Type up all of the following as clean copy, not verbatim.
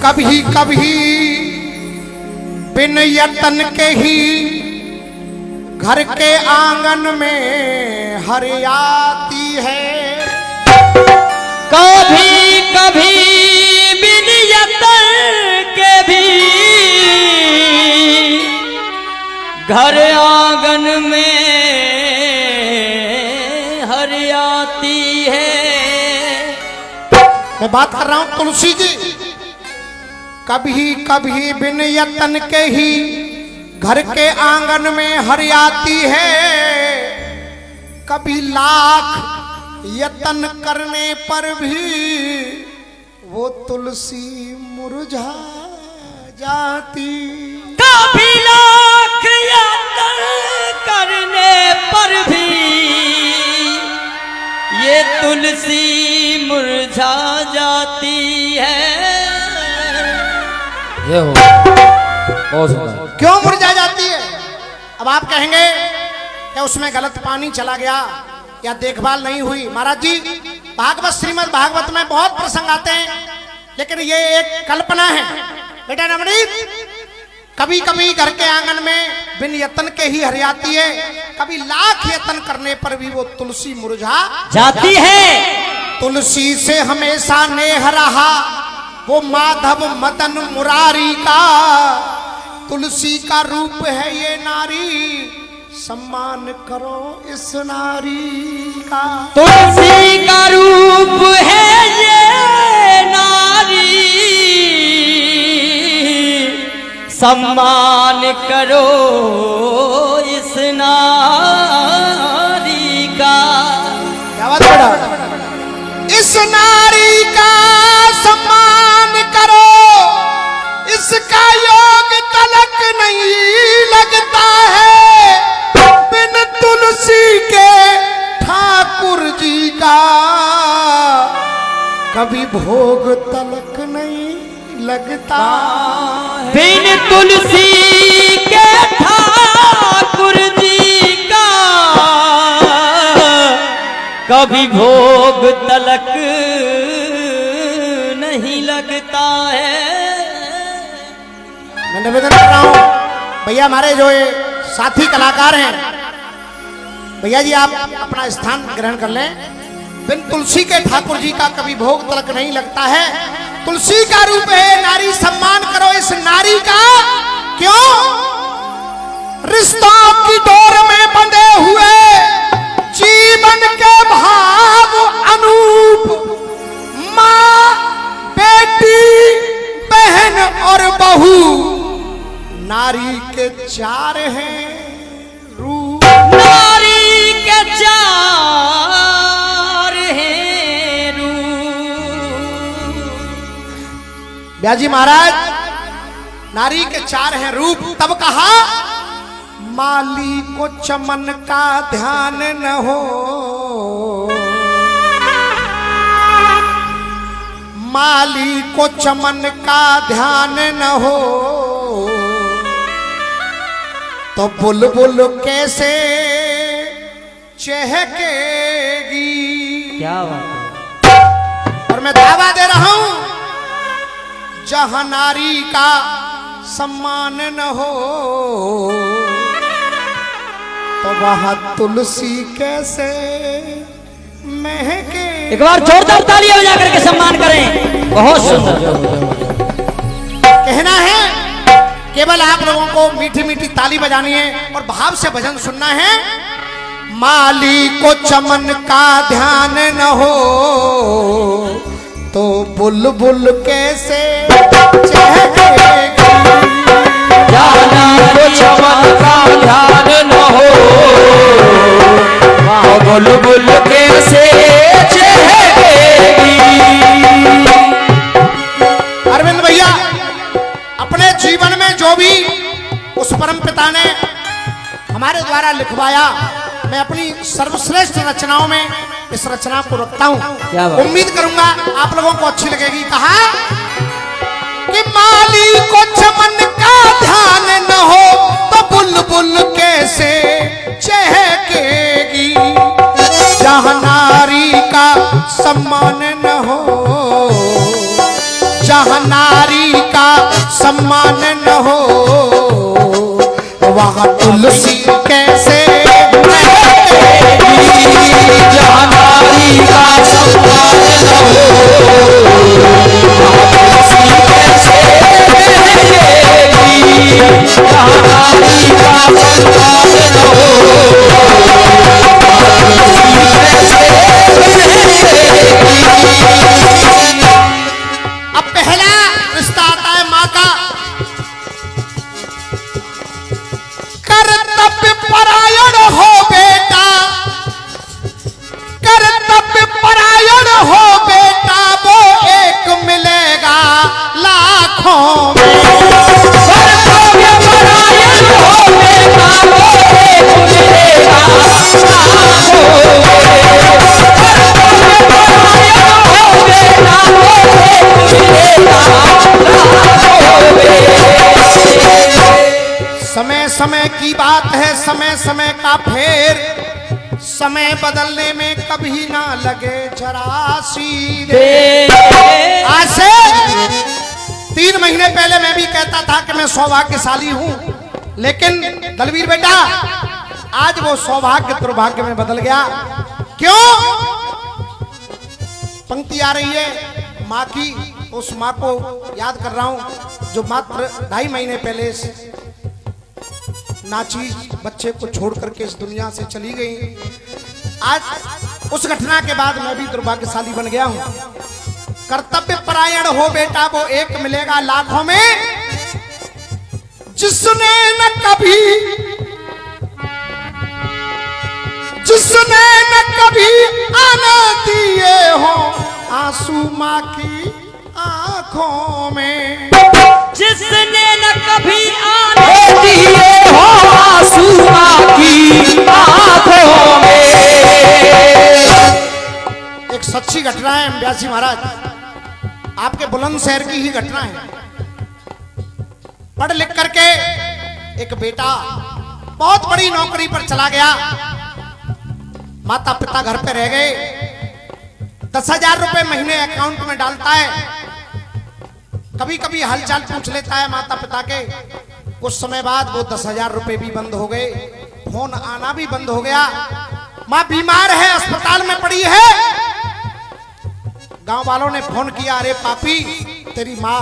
कभी कभी बिन यतन के ही घर के आंगन में हरियाती है। कभी कभी बिन यतन के भी घर आंगन में हरियाती है। मैं बात कर रहा हूं तुलसी की। कभी कभी बिन यतन के ही घर के आंगन में हरियाती है। कभी लाख यतन करने पर भी वो तुलसी मुरझा जाती। कभी लाख यतन करने पर भी ये तुलसी मुरझा जाती है। ये हो बहुत सुंदर। क्यों मुरझा जाती है? अब आप कहेंगे कि उसमें गलत पानी चला गया या देखभाल नहीं हुई। महाराज जी, भागवत श्रीमद् भागवत में बहुत प्रसंग आते हैं, लेकिन ये एक कल्पना है। बेटा नवनीत, कभी कभी घर के आंगन में बिन यतन के ही हरियाती है। कभी लाख यतन करने पर भी वो तुलसी मुरझा जाती है। तुलसी से हमेशा नेह रहा वो माधव मदन मुरारी का। तुलसी का रूप है ये नारी, सम्मान करो इस नारी का। तुलसी का रूप है ये नारी, सम्मान करो इस नारी का। क्या बात बेटा? इस नारी का सम्मान करो, इसका योग तलक नहीं लगता है बिन तुलसी के ठाकुर जी का। कभी भोग तलक नहीं लगता बिन तुलसी के ठाकुर जी का। कभी भोग तलक नहीं लगता है। मैं निवेदन कर रहा हूं भैया, हमारे जो ये साथी कलाकार हैं, भैया जी आप अपना स्थान ग्रहण कर लें। बिन तुलसी के ठाकुर जी का कभी भोग तलक नहीं लगता है। तुलसी का रूप है नारी, सम्मान करो इस नारी का। क्यों? रिश्तों की डोर में बंधे हुए जीवन के भाव अनूप, माँ बेटी बहन और बहू, नारी के चार हैं रूप। नारी के चार हैं रूप। ब्याजी महाराज, नारी के चार हैं रूप। तब कहा माली को चमन का ध्यान न हो, माली को चमन का ध्यान न हो, तो बुलबुल कैसे चहकेगी। क्या बात है। और मैं दावा दे रहा हूं, जहां नारी का सम्मान न हो तो वहां तुलसी कैसे महके। एक बार जोरदार तालियां बजा करके सम्मान करें। बहुत सुंदर। कहना है केवल आप लोगों को मीठी मीठी ताली बजानी है और भाव से भजन सुनना है। माली को चमन का ध्यान न हो तो बुलबुल कैसे चहकेगी। जाना को चमन का ध्यान न हो, वहाँ बुलबुल कैसे चहकेगी। अरविंद भैया, अपने जीवन में जो भी उस परम पिता ने हमारे द्वारा लिखवाया, मैं अपनी सर्वश्रेष्ठ रचनाओं में इस रचना को रखता हूं। उम्मीद करूंगा आप लोगों को अच्छी लगेगी। कहा कि माली को चमन का ध्यान न हो तो बुलबुल कैसे चहकेगी। जहां नारी का सम्मान न हो, जहां जहाँ नारी का सम्मान न हो, वहाँ तुलसी कैसे जहाँ नारी का सम्मान न हो, तुलसी कैसे रहेगी। जहाँ नारी का सम्मान न हो, अब पहला रिश्ता आता है माँ का। कर्तव्य परायण हो बेटा, कर्तव्य परायण हो बेटा, वो एक मिलेगा लाखों में। कर्तव्य परायण हो बेटा, वो एक मिलेगा लाखों में। कर्तव्य परायण हो बेटा, वो एक मिलेगा लाखों में। समय समय की बात है, समय समय का फेर, समय बदलने में कभी ना लगे जरा सी देर। आज से 3 महीने पहले मैं भी कहता था कि मैं सौभाग्यशाली हूं, लेकिन दलवीर बेटा आज वो सौभाग्य दुर्भाग्य में बदल गया। क्यों? पंक्ति आ रही है माँ की, उस माँ को याद कर रहा हूं जो मात्र 2.5 महीने पहले नाची बच्चे को छोड़ करके इस दुनिया से चली गई। आज उस घटना के बाद मैं भी दुर्भाग्यशाली बन गया हूं। कर्तव्य परायण हो बेटा, वो एक मिलेगा लाखों में। जिसने न कभी आने दिए हो आंसू माँ की आंखों में, जिसने न कभी आने दिए हो आंसू माँ की आंखों में। एक सच्ची घटना है व्यासी महाराज, आपके बुलंदशहर की ही घटना है। पढ़ लिख करके एक बेटा बहुत बड़ी नौकरी पर चला गया, माता पिता घर पे रह गए। 10,000 रुपए महीने अकाउंट में डालता है, कभी कभी हालचाल पूछ लेता है माता पिता के। कुछ समय बाद वो 10,000 रुपए भी बंद हो गए, फोन आना भी बंद हो गया। माँ बीमार है, अस्पताल में पड़ी है। गांव वालों ने फोन किया, अरे पापी तेरी माँ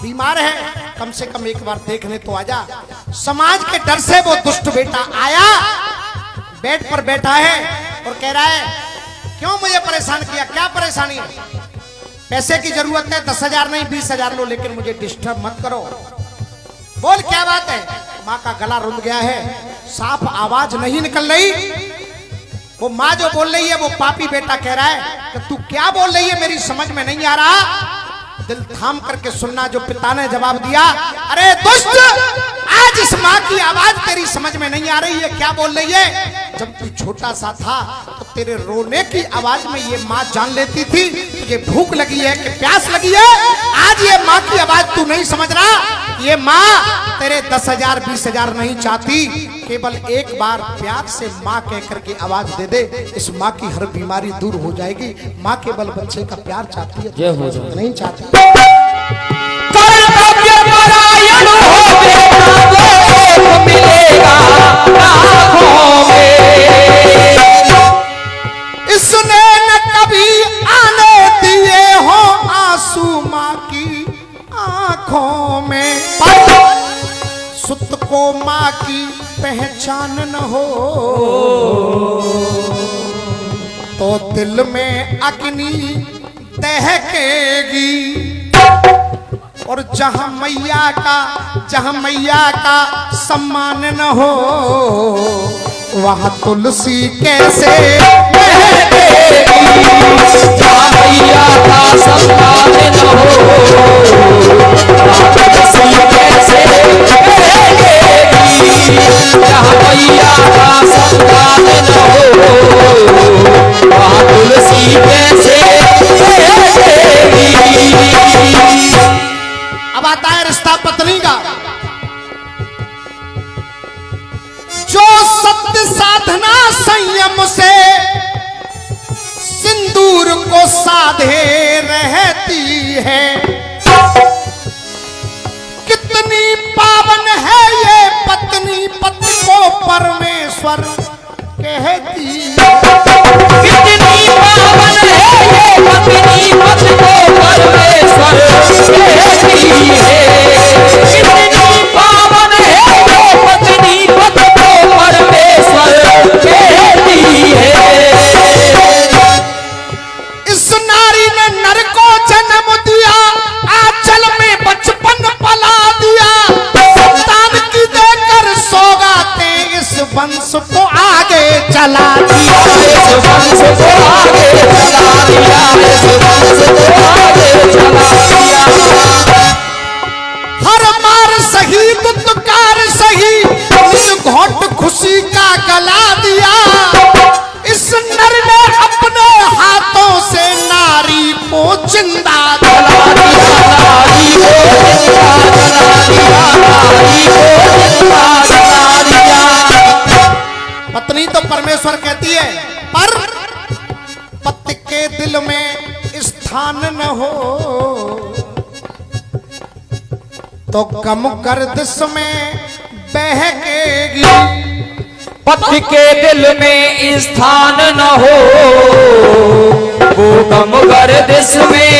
बीमार है, कम से कम एक बार देखने तो आजा। समाज के डर से वो दुष्ट बेटा आया, बेड पर बैठा है और कह रहा है क्यों मुझे परेशान किया, क्या परेशानी है? पैसे की जरूरत है, 10,000 नहीं 20,000 लो, लेकिन मुझे डिस्टर्ब मत करो। बोल क्या बात है? माँ का गला रुंध गया है, साफ आवाज नहीं निकल रही। वो माँ जो बोल रही है वो पापी बेटा कह रहा है कि तू क्या बोल रही है, मेरी समझ में नहीं आ रहा। दिल थाम करके सुनना जो पिता ने जवाब दिया, अरे दुष्ट, आज इस माँ की आवाज तेरी समझ में नहीं आ रही है, क्या बोल रही है? जब तू छोटा सा था तो तेरे रोने की आवाज में ये माँ जान लेती थी तुझे भूख लगी है कि प्यास लगी है। आज ये माँ की आवाज तू नहीं समझ रहा। ये माँ तेरे 10,000 20,000 नहीं चाहती, केवल एक बार प्यार से माँ कह करके आवाज दे दे, इस माँ की हर बीमारी दूर हो जाएगी। माँ केवल बच्चे का प्यार चाहती है, नहीं चाहती। कर्तव्य परायण हो बेटा, वो एक मिलेगा लाखों में। इसने न कभी आने दिए हो आंसू माँ की आंखों में। सुत को माँ की पहचान न हो तो दिल में अग्नि दहकेगी। और जहां मैया का सम्मान न हो वहां तुलसी कैसे महकेगी। जहाँ मैया का सम्मान न हो, वहाँ तुलसी कैसे महकेगी। जहाँ मैया का सम्मान न हो, वहाँ तुलसी कैसे महकेगी। अब आता है रिश्ता पत्नी का। जो सत्य साधना संयम से सिंदूर को साधे रहती है, कितनी पावन है ये पत्नी पति को परमेश्वर कहती। कितनी पावन है ये पत्नी पति को परमेश्वर कहती है। कितनी पावन है ये पत्नी पति को परमेश्वर कहती है। इस नारी ने नर को जन्म दिया, आंचल में बचपन पला दिया, संतान की देकर सौगाते इस वंश को आगे चला दिया। इस वंश को आगे चला दिया। इस वंश को आगे चला दिया। हर मार सही दुत्कार सही घोट खुशी का गला दिया। इस नर ने अपने हाथों से नारी को जिंदा जला दिया। नारी को जिंदा जला दिया। नारी को जिंदा जला दिया। पत्नी तो परमेश्वर कहती है, पर पति के दिल में स्थान न हो तो गम गर्दिश में बहकेगी। पति के दिल में स्थान न हो वो गम गर्दिश में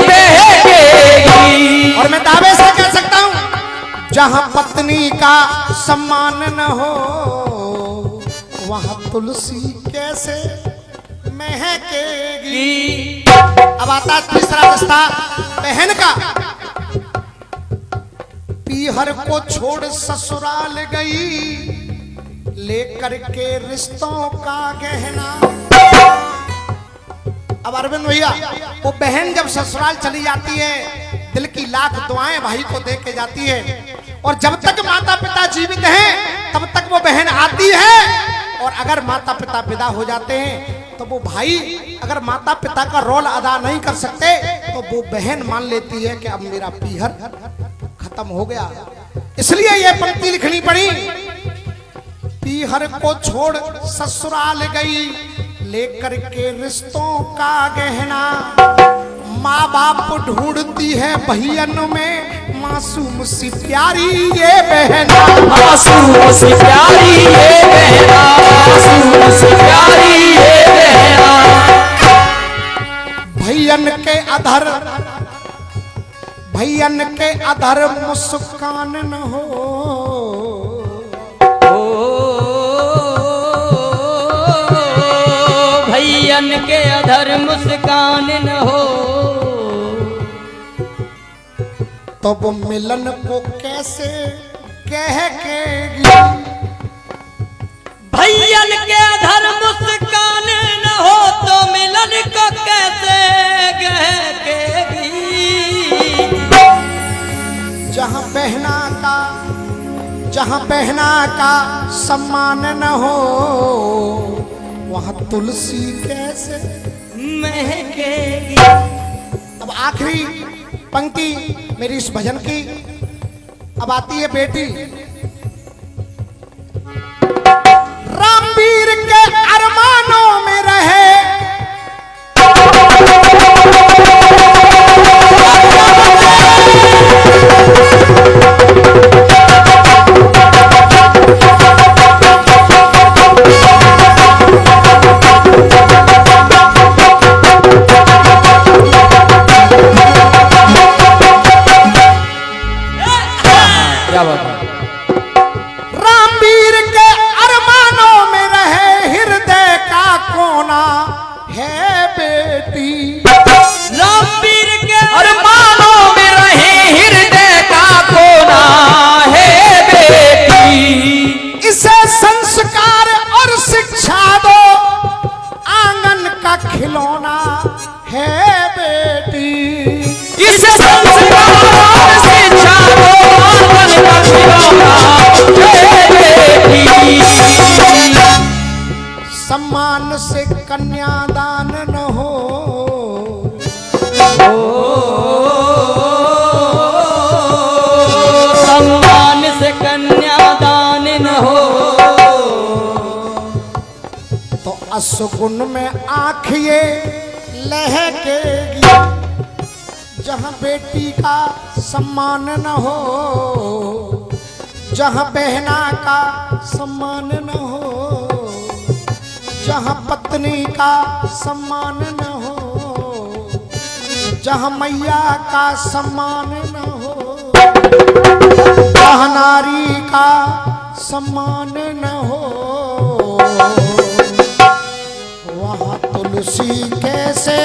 बहेगी। और मैं दावे से कह सकता हूं, जहां पत्नी का सम्मान न हो वहां तुलसी कैसे महकेगी। अब आता तीसरा रिश्ता बहन का। पीहर को छोड़ ससुराल गई लेकर के रिश्तों का गहना। अब अरविंद भैया, वो बहन जब ससुराल चली जाती है दिल की लाख दुआएं भाई को दे के जाती है, और जब तक माता पिता जीवित हैं तब तक वो बहन आती है, और अगर माता पिता विदा हो जाते हैं तो वो भाई अगर माता पिता का रोल अदा नहीं कर सकते तो वो बहन मान लेती है कि अब मेरा पीहर खत्म हो गया। इसलिए ये पंक्ति लिखनी पड़ी। पीहर को छोड़ ससुराल गई लेकर के रिश्तों का गहना। माँ बाप ढूंढती है बहन में मासूम सी प्यारी ये बहना। मासूम सी प्यारी ये बहना। मासूम सी प्यारी ये बहना। भैयन के अधर मुस्कान न हो। भैयन के अधर मुस्कान न हो तो वो मिलन को कैसे कहकेगी। भैयन के अधर मुस्कान न हो तो मिलन को कैसे कहकेगी। जहां बहना का सम्मान न हो वहां तुलसी कैसे महकेगी। अब आखिरी पंक्ति मेरी इस भजन की। अब आती है बेटी। रामवीर के अरमानों में रहे रामवीर के अरमानों में रहे हृदय का कोना है बेटी। रामवीर के अरमानों में रहे हृदय का कोना है बेटी। इसे संस्कार और शिक्षा दो आंगन का खिलौना है बेटी। इसे संस्कार और शिक्षा दो आंगन का खिलौना है बेटी। सम्मान से कन्यादान न हो सम्मान से कन्यादान न हो तो असगुन में आँख ये लहकेगी। जहाँ बेटी का सम्मान न हो, जहाँ बहना का सम्मान न हो, जहाँ पत्नी का सम्मान न हो, जहाँ मैया का सम्मान न हो, जहाँ नारी का सम्मान न हो, वहाँ तुलसी कैसे